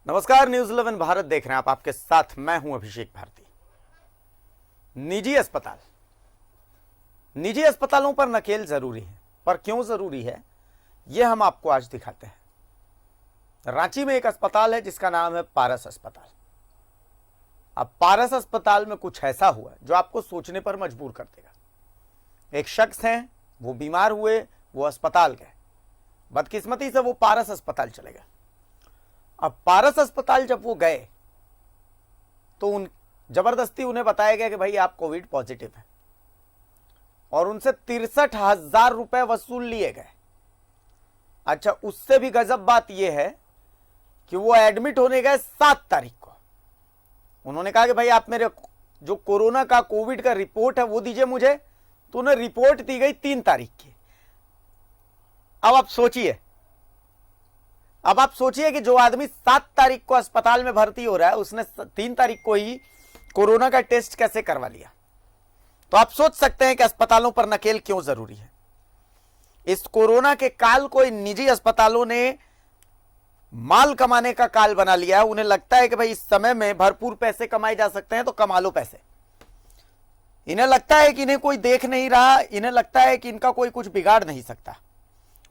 नमस्कार, न्यूज 11 भारत देख रहे हैं आप। आपके साथ मैं हूं अभिषेक भारती। निजी अस्पतालों पर नकेल जरूरी है, पर क्यों जरूरी है यह हम आपको आज दिखाते हैं। रांची में एक अस्पताल है जिसका नाम है पारस अस्पताल। अब पारस अस्पताल में कुछ ऐसा हुआ जो आपको सोचने पर मजबूर कर देगा। एक शख्स हैं, वो बीमार हुए, वो अस्पताल गए, बदकिस्मती से वो पारस अस्पताल चले गए। अब पारस अस्पताल जब वो गए तो जबरदस्ती उन्हें बताया गया कि भाई आप कोविड पॉजिटिव है, और उनसे 63,000 रुपए वसूल लिए गए। अच्छा, उससे भी गजब बात यह है कि वो एडमिट होने गए 7 तारीख को। उन्होंने कहा कि भाई आप मेरे जो कोरोना का कोविड का रिपोर्ट है वो दीजिए मुझे, तो उन्हें रिपोर्ट दी गई 3 तारीख की। अब आप सोचिए कि जो आदमी 7 तारीख को अस्पताल में भर्ती हो रहा है, उसने 3 तारीख को ही कोरोना का टेस्ट कैसे करवा लिया। तो आप सोच सकते हैं कि अस्पतालों पर नकेल क्यों जरूरी है। इस कोरोना के काल को इन निजी अस्पतालों ने माल कमाने का काल बना लिया है। उन्हें लगता है कि भाई इस समय में भरपूर पैसे कमाए जा सकते हैं, तो कमा लो पैसे। इन्हें लगता है कि इन्हें कोई देख नहीं रहा, इन्हें लगता है कि इनका कोई कुछ बिगाड़ नहीं सकता,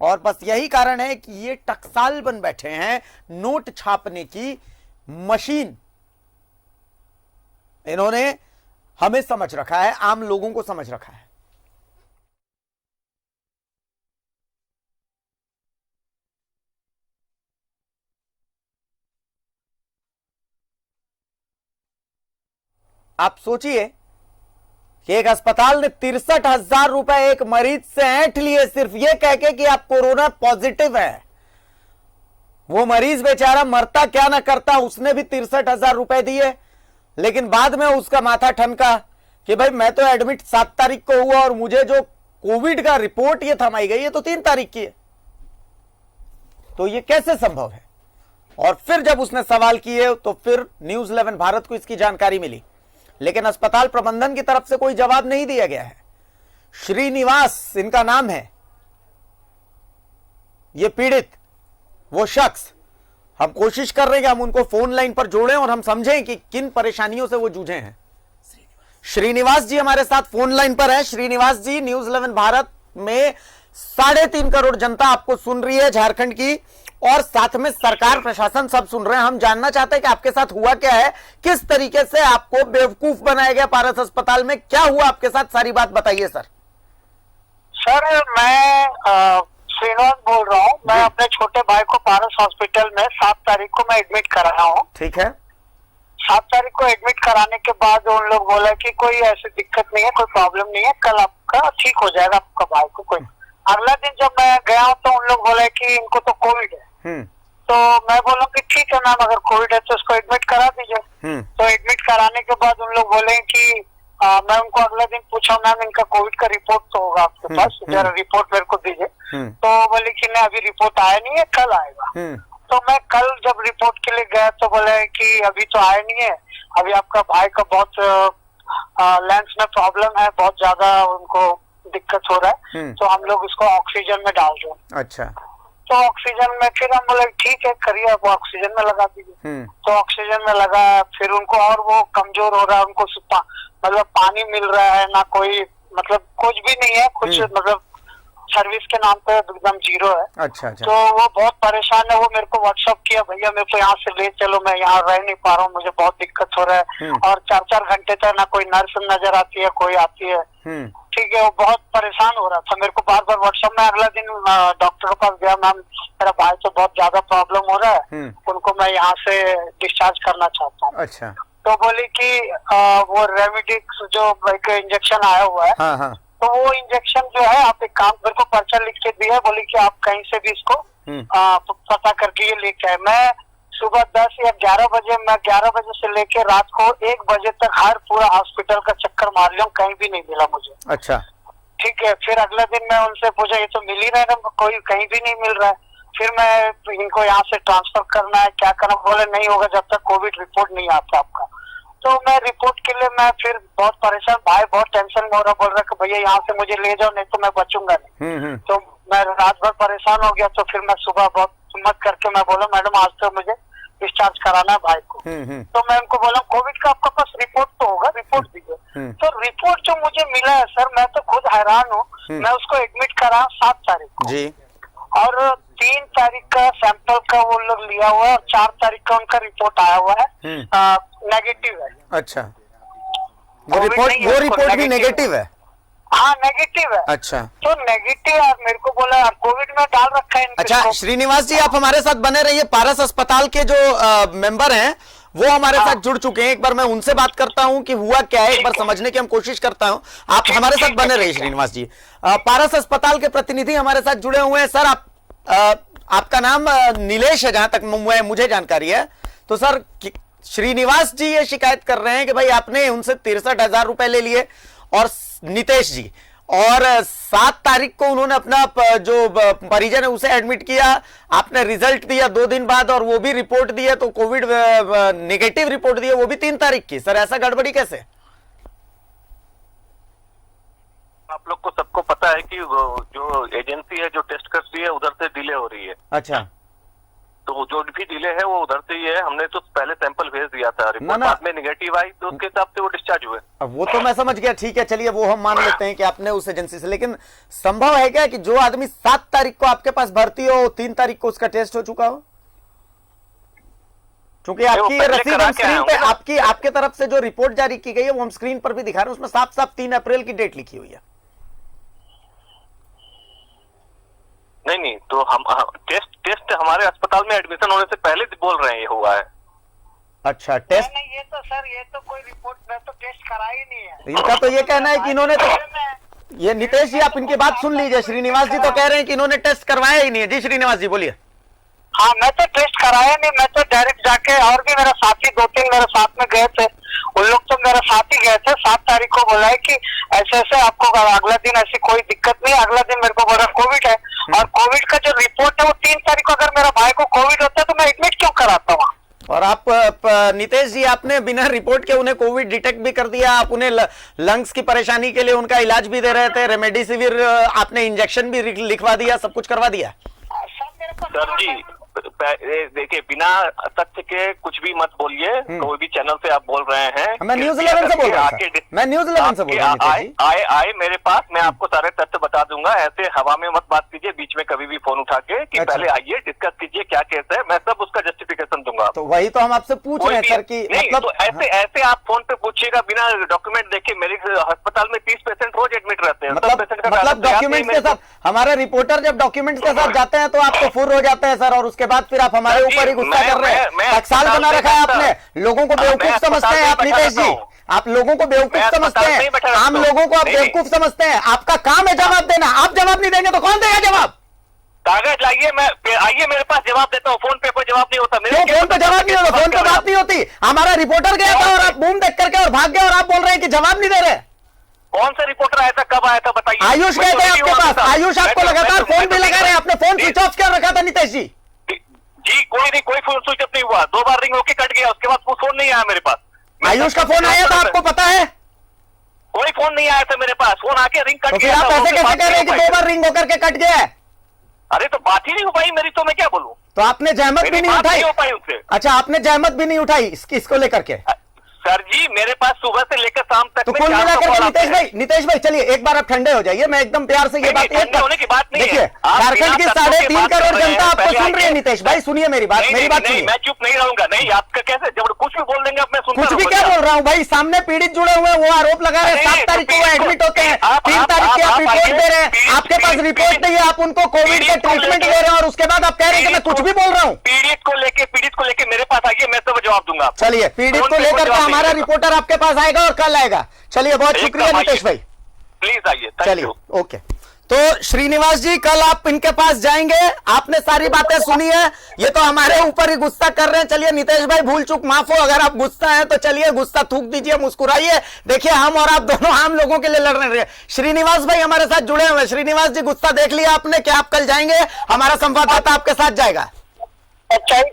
और बस यही कारण है कि ये टकसाल बन बैठे हैं नोट छापने की मशीन। इन्होंने हमें समझ रखा है, आम लोगों को समझ रखा है। आप सोचिए कि एक अस्पताल ने 63,000 रुपए एक मरीज से ऐंठ लिए, सिर्फ ये कह के कि आप कोरोना पॉजिटिव है। वो मरीज बेचारा मरता क्या ना करता, उसने भी 63,000 रुपए दिए, लेकिन बाद में उसका माथा ठनका कि भाई मैं तो एडमिट 7 तारीख को हुआ और मुझे जो कोविड का रिपोर्ट ये थमाई गई है तो 3 तारीख की है। तो ये कैसे संभव है? और फिर जब उसने सवाल किए तो फिर न्यूज 11 भारत को इसकी जानकारी मिली, लेकिन अस्पताल प्रबंधन की तरफ से कोई जवाब नहीं दिया गया है। श्रीनिवास इनका नाम है, ये पीड़ित, वो शख्स। हम कोशिश कर रहे हैं कि हम उनको फोन लाइन पर जोड़ें और हम समझें कि किन परेशानियों से वो जूझे हैं। श्रीनिवास जी हमारे साथ फोन लाइन पर है। श्रीनिवास जी, न्यूज 11 भारत में 3.5 करोड़ जनता आपको सुन रही है झारखंड की, और साथ में सरकार प्रशासन सब सुन रहे हैं। हम जानना चाहते हैं कि आपके साथ हुआ क्या है, किस तरीके से आपको बेवकूफ बनाया गया पारस अस्पताल में, क्या हुआ आपके साथ, सारी बात बताइए सर। सर, मैं श्रीनिवास बोल रहा हूँ। मैं अपने छोटे भाई को पारस हॉस्पिटल में 7 तारीख को मैं एडमिट कराया हूँ। ठीक है। 7 तारीख को एडमिट कराने के बाद उन लोग बोला कि कोई ऐसी दिक्कत नहीं है, कोई प्रॉब्लम नहीं है, कल आपका ठीक हो जाएगा आपका भाई को। कोई अगला दिन जब मैं गया हूँ तो उन लोग बोले कि इनको तो कोविड है। तो मैं बोला कि ठीक है मैम, अगर कोविड है तो उसको एडमिट करा दीजिए। तो एडमिट कराने के बाद उन लोग बोले कि मैं उनको अगला दिन पूछा, मैम इनका कोविड का रिपोर्ट तो होगा आपके पास, जरा रिपोर्ट मेरे को दीजिए। तो बोले कि नहीं अभी रिपोर्ट आया नहीं है, कल आएगा। तो मैं कल जब रिपोर्ट के लिए गया तो बोले कि अभी तो आया नहीं है, अभी आपका भाई का बहुत लंग्स में प्रॉब्लम है, बहुत ज्यादा उनको दिक्कत हो रहा है, तो हम लोग इसको ऑक्सीजन में डाल दें। अच्छा। तो ऑक्सीजन में फिर हम बोले ठीक है करिए, आप ऑक्सीजन में लगा दीजिए। तो ऑक्सीजन में लगा, फिर उनको और वो कमजोर हो रहा है, उनको मतलब पानी मिल रहा है ना, कोई मतलब कुछ भी नहीं है, कुछ मतलब सर्विस के नाम पे एकदम जीरो है। अच्छा। तो वो बहुत परेशान है। वो मेरे को व्हाट्सअप किया, भैया मेरे को यहाँ से ले चलो, मैं यहाँ रह नहीं पा रहा हूँ, मुझे बहुत दिक्कत हो रहा है। और 4-4 घंटे तक ना कोई नर्स नजर आती है, कोई आती है। ठीक है, वो बहुत परेशान हो रहा था। मेरे को बार बार व्हाट्सएप में, अगला दिन डॉक्टर के पास गया, मैम मेरा भाई तो बहुत ज्यादा प्रॉब्लम हो रहा है, उनको मैं यहाँ से डिस्चार्ज करना चाहता हूँ। अच्छा। तो बोली कि वो रेमेडिक्स जो इंजेक्शन आया हुआ है, हाँ। तो वो इंजेक्शन जो है आप एक काम, मेरे को पर्चा लिख के दिया, बोली कि आप कहीं से भी इसको पता करके ये लेके आए। मैं सुबह 10 या 11 बजे, मैं 11 बजे से लेके रात को 1 बजे तक हर पूरा हॉस्पिटल का चक्कर मार लिया, कहीं भी नहीं मिला मुझे। अच्छा। ठीक है, फिर अगला दिन मैं उनसे पूछा, ये तो मिल ही रहा है, कोई कहीं भी नहीं मिल रहा है। फिर मैं इनको यहाँ से ट्रांसफर करना है, क्या करना, बोले नहीं होगा जब तक कोविड रिपोर्ट नहीं आता आपका। तो मैं रिपोर्ट के लिए मैं फिर बहुत परेशान, भाई बहुत टेंशन में हो रहा, बोल रहा कि भैया यहाँ से मुझे ले जाओ, नहीं तो मैं बचूंगा नहीं। तो मैं रात भर परेशान हो गया। तो फिर मैं सुबह बहुत हिम्मत करके मैं बोला, मैडम आज तो मुझे डिस्चार्ज कराना है भाई को। तो मैं उनको बोला कोविड का आपके पास रिपोर्ट तो होगा, रिपोर्ट दीजिए। तो रिपोर्ट जो मुझे मिला है सर, मैं तो खुद हैरान हूँ। मैं उसको एडमिट करा 7 तारीख को जी, और 3 तारीख का सैंपल का वो लोग लिया हुआ है और 4 तारीख का उनका रिपोर्ट आया हुआ है, नेगेटिव है। अच्छा, वो रिपोर्ट भी नेगेटिव है? हाँ नेगेटिव है। अच्छा, तो नेगेटिव यार मेरे को बोला यार कोविड में डाल रखा है। अच्छा श्रीनिवास जी, आप हमारे साथ बने रहिए। पारस अस्पताल के जो मेंबर हैं वो हमारे साथ जुड़ चुके हैं। एक बार मैं उनसे बात करता हूं कि हुआ क्या है, एक बार समझने की हम कोशिश करता हूं। आप हमारे साथ बने रहिए श्रीनिवास जी। पारस अस्पताल के प्रतिनिधि हमारे साथ जुड़े हुए हैं। सर, आपका नाम नीलेश है जहां तक मुझे जानकारी है। तो सर, श्रीनिवास जी ये शिकायत कर रहे हैं कि भाई आपने उनसे 63,000 रुपए ले लिए, और नितेश जी, और 7 तारीख को उन्होंने अपना जो परिजन है उसे एडमिट किया, आपने रिजल्ट दिया 2 दिन बाद और वो भी रिपोर्ट दिया, तो कोविड नेगेटिव रिपोर्ट दिया, वो भी 3 तारीख की। सर ऐसा गड़बड़ी कैसे? आप लोग को सबको पता है कि जो एजेंसी है जो टेस्ट करती है उधर से डिले हो रही है। अच्छा, तो जो भी डिले है वो उधर से ही है। हमने तो पहले सैंपल भेज दिया था, रिपोर्ट बाद में निगेटिव आई तो उसके हिसाब से वो डिस्चार्ज हुए। अब वो तो मैं समझ गया, ठीक है, चलिए वो हम मान लेते हैं कि आपने उस एजेंसी से। लेकिन संभव है क्या कि जो आदमी 7 तारीख को आपके पास भर्ती हो, 3 तारीख को उसका टेस्ट हो चुका हो? क्योंकि आपकी ये रसीद हम स्क्रीन पे, आपके तरफ से जो रिपोर्ट जारी की गई है वो हम स्क्रीन पर भी दिखा रहे हैं, उसमें साफ साफ 3 अप्रैल की डेट लिखी हुई है। नहीं, तो हम टेस्ट हमारे अस्पताल में एडमिशन होने से पहले बोल रहे हैं ये हुआ है। अच्छा, टेस्ट नहीं, ये तो सर ये तो कोई रिपोर्ट में तो टेस्ट करा ही नहीं है। इनका तो ये कहना है कि इन्होंने तो, ये नितेश जी आप इनकी बात सुन लीजिए। श्रीनिवास जी तो कह रहे हैं कि इन्होंने टेस्ट करवाया ही नहीं है। जी श्रीनिवास जी बोलिए। हाँ, मैं तो टेस्ट कराया नहीं, मैं तो डायरेक्ट जाके, और भी मेरा साथी 2-3 मेरे साथ में गए थे, उन लोग तो मेरे साथ ही गए थे। 7 तारीख को बोला है कि ऐसे ऐसे आपको अगला दिन ऐसी कोई दिक्कत नहीं। अगला दिन मेरे को बोला कोविड है, और कोविड का जो रिपोर्ट है वो 3 तारीख को, अगर मेरा भाई को कोविड होता है तो मैं एडमिट क्यों कराता हूँ? और आप नितेश जी, आपने बिना रिपोर्ट के उन्हें कोविड डिटेक्ट भी कर दिया। आप उन्हें लंग्स की परेशानी के लिए उनका इलाज भी दे रहे थे, रेमडेसिविर आपने इंजेक्शन भी लिखवा दिया, सब कुछ करवा दिया। सर जी देखिए, बिना तथ्य के कुछ भी मत बोलिए। कोई भी चैनल से आप बोल रहे हैं। मैं न्यूज़ 11 से बोल रहा हूं। मैं न्यूज़ 11 से बोल रहा हूं। आए मेरे पास, मैं आपको सारे तथ्य बता दूंगा। ऐसे हवा में मत बात कीजिए बीच में कभी भी फोन उठा के कि पहले आइए डिस्कस कीजिए क्या केस है, मैं सब उसका जस्टिफिकेशन दूंगा। तो वही तो हम आपसे पूछ रहे हैं सर कि मतलब तो ऐसे आप फोन पे पूछिएगा बिना डॉक्यूमेंट देखे। मेरे अस्पताल में 30 पेशेंट रोज एडमिट रहते हैं। मतलब डॉक्यूमेंट्स के साथ, हमारे रिपोर्टर जब डॉक्यूमेंट्स के साथ जाते हैं तो आपको फुर हो जाते हैं सर, और उसके बाद फिर आप हमारे ऊपर ही गुस्सा कर रहे हैं। टकसाल बना रखा है आपने, लोगों को बेवकूफ समझते हैं आप नितेश जी, आप लोगों को बेवकूफ समझते हैं, आम लोगों को आप बेवकूफ समझते हैं। आपका काम है जवाब देना, आप जवाब नहीं देंगे तो कौन देगा जवाब? कागज लाइए, आइए मेरे पास जवाब देता हूँ। फोन पे कोई जवाब नहीं होता। क्यों फोन पे जवाब नहीं होता? फोन पे बात नहीं होती। हमारा रिपोर्टर गया था और आप बूम देख करके और भाग गए, और आप बोल रहे हैं कि जवाब नहीं दे रहे। कौन सा रिपोर्टर आया था, कब आया था बताइए। आयुष गए थे आपके पास, आयुष आपको लगातार फोन भी लगा रहे हैं, आपने फोन स्विच ऑफ कर रखा था नितेश जी। जी कोई फोन स्विच ऑफ नहीं हुआ, 2 बार रिंग होके कट गया, उसके बाद फोन नहीं आया मेरे पास। आयुष का फोन आया था, आपको पता है? कोई फोन नहीं आया था मेरे पास, फोन आके रिंग कट गया। आप ऐसे कैसे कह रहे हैं कि 2 बार रिंग होकर के कट गया है? अरे तो बात ही नहीं हो पाई मेरी, तो मैं क्या बोलूं? तो आपने जहमत भी नहीं उठाई? हो पाई उससे। अच्छा, आपने जहमत भी नहीं उठाई इसको लेकर के? सर जी मेरे पास सुबह से लेकर शाम तक तो कुल मिलाकर के नितेश भाई चलिए एक बार आप ठंडे हो जाइए। मैं एकदम प्यार से ये बात होने की बात नहीं है। देखिए, झारखंड की 3.5 करोड़ जनता आपको सुन रही है। नितेश भाई सुनिए मेरी बात सुनिए। मैं चुप नहीं रहूंगा। नहीं, आपका कैसे जब कुछ भी बोल देंगे, अब मैं सुनता कुछ भी क्या बोल रहा हूँ भाई? सामने पीड़ित जुड़े हुए हैं, वो आरोप लगा रहे हैं 7 तारीख को वो एडमिट होते हैं, 3 तारीख की आप रिपोर्ट दे रहे हैं, आपके पास रिपोर्ट नहीं है, आप उनको कोविड का ट्रीटमेंट दे रहे हैं, और उसके बाद आप कह रहे हैं कि मैं कुछ भी बोल रहा हूँ। पीड़ित को लेके मेरे पास आइए, मैं सब जवाब दूंगा। चलिए, पीड़ित को लेकर के हमारा रिपोर्टर आपके पास आएगा और कल आएगा। चलिए, बहुत शुक्रिया नितेश भाई, प्लीज आइए। चलिए, ओके। तो श्रीनिवास जी, कल आप इनके पास जाएंगे। आपने सारी बातें सुनी है, ये तो हमारे ऊपर ही गुस्सा कर रहे हैं। चलिए नितेश भाई, भूल चूक माफ हो। अगर आप गुस्सा हैं तो चलिए गुस्सा थूक दीजिए, मुस्कुराइए। देखिए, हम और आप दोनों आम लोगों के लिए लड़ रहे हैं। श्रीनिवास भाई हमारे साथ जुड़े हुए हैं। श्रीनिवास जी, गुस्सा देख लिया आपने? क्या आप कल जाएंगे? हमारा संवाददाता आपके साथ जाएगा। सच्चाई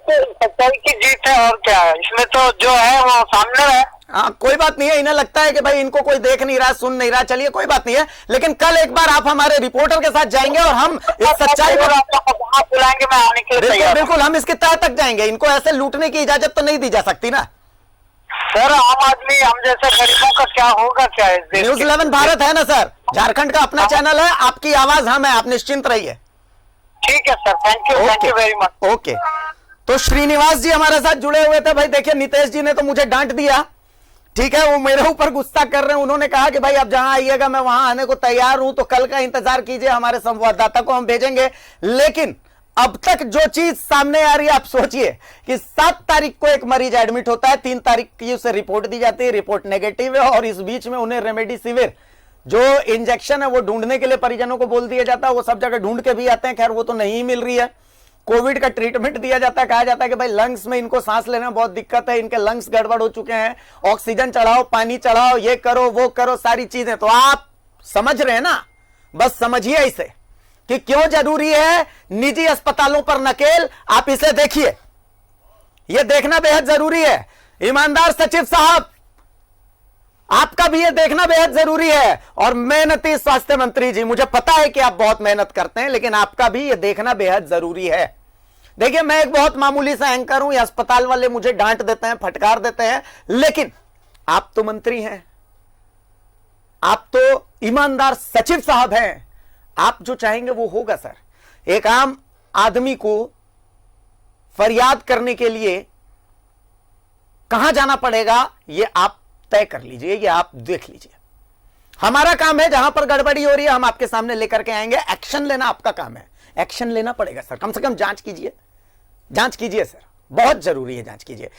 की जीत है, और क्या है इसमें? तो जो है वो सामने है। हाँ, कोई बात नहीं है। इन्हें लगता है कि भाई इनको कोई देख नहीं रहा, सुन नहीं रहा, चलिए कोई बात नहीं है। लेकिन कल एक बार आप हमारे रिपोर्टर के साथ जाएंगे और हम इस सच्चाई को बुलाएंगे, मैं आने के लिए बिल्कुल तैयार हूं। बिल्कुल हम इसके तह तक जाएंगे। इनको ऐसे लूटने की इजाजत तो नहीं दी जा सकती ना। सर आम आदमी हम जैसे गरीबों का क्या होगा, क्या इस देश न्यूज के? 11 भारत है ना सर, झारखंड का अपना चैनल है, आपकी आवाज हम है, आप निश्चिंत रहिए। ठीक है sir, thank you very much. Okay, तो श्रीनिवास जी हमारे साथ जुड़े हुए थे। भाई देखिए, नितेश जी ने तो मुझे डांट दिया, ठीक है, वो मेरे ऊपर गुस्सा कर रहे हैं। उन्होंने कहा कि भाई आप जहां आइएगा मैं वहां आने को तैयार हूं, तो कल का इंतजार कीजिए, हमारे संवाददाता को हम भेजेंगे। लेकिन अब तक जो चीज सामने आ रही है, आप सोचिए कि 7 तारीख को एक मरीज एडमिट होता है, 3 तारीख की उसे रिपोर्ट दी जाती है, रिपोर्ट नेगेटिव है, और इस बीच में उन्हें रेमडेसिविर जो इंजेक्शन है वो ढूंढने के लिए परिजनों को बोल दिया जाता है। वो सब जगह ढूंढ के भी आते हैं, खैर वो तो नहीं मिल रही है। कोविड का ट्रीटमेंट दिया जाता है, कहा जाता है कि भाई लंग्स में इनको सांस लेने में बहुत दिक्कत है, इनके लंग्स गड़बड़ हो चुके हैं, ऑक्सीजन चढ़ाओ, पानी चढ़ाओ, ये करो वो करो, सारी चीजें। तो आप समझ रहे हैं ना, बस समझिए इसे कि क्यों जरूरी है निजी अस्पतालों पर नकेल। आप इसे देखिए, यह देखना बेहद जरूरी है। ईमानदार सचिव साहब, आपका भी यह देखना बेहद जरूरी है। और मेहनती स्वास्थ्य मंत्री जी, मुझे पता है कि आप बहुत मेहनत करते हैं, लेकिन आपका भी यह देखना बेहद जरूरी है। देखिए, मैं एक बहुत मामूली सा एंकर हूं, ये अस्पताल वाले मुझे डांट देते हैं, फटकार देते हैं, लेकिन आप तो मंत्री हैं, आप तो ईमानदार सचिव साहब हैं। आप जो चाहेंगे वो होगा सर। एक आम आदमी को फरियाद करने के लिए कहां जाना पड़ेगा, ये आप तय कर लीजिए, ये आप देख लीजिए। हमारा काम है, जहां पर गड़बड़ी हो रही है हम आपके सामने लेकर के आएंगे। एक्शन लेना आपका काम है, एक्शन लेना पड़ेगा सर। कम से कम जांच कीजिए, जांच कीजिए सर, बहुत जरूरी है, जांच कीजिए।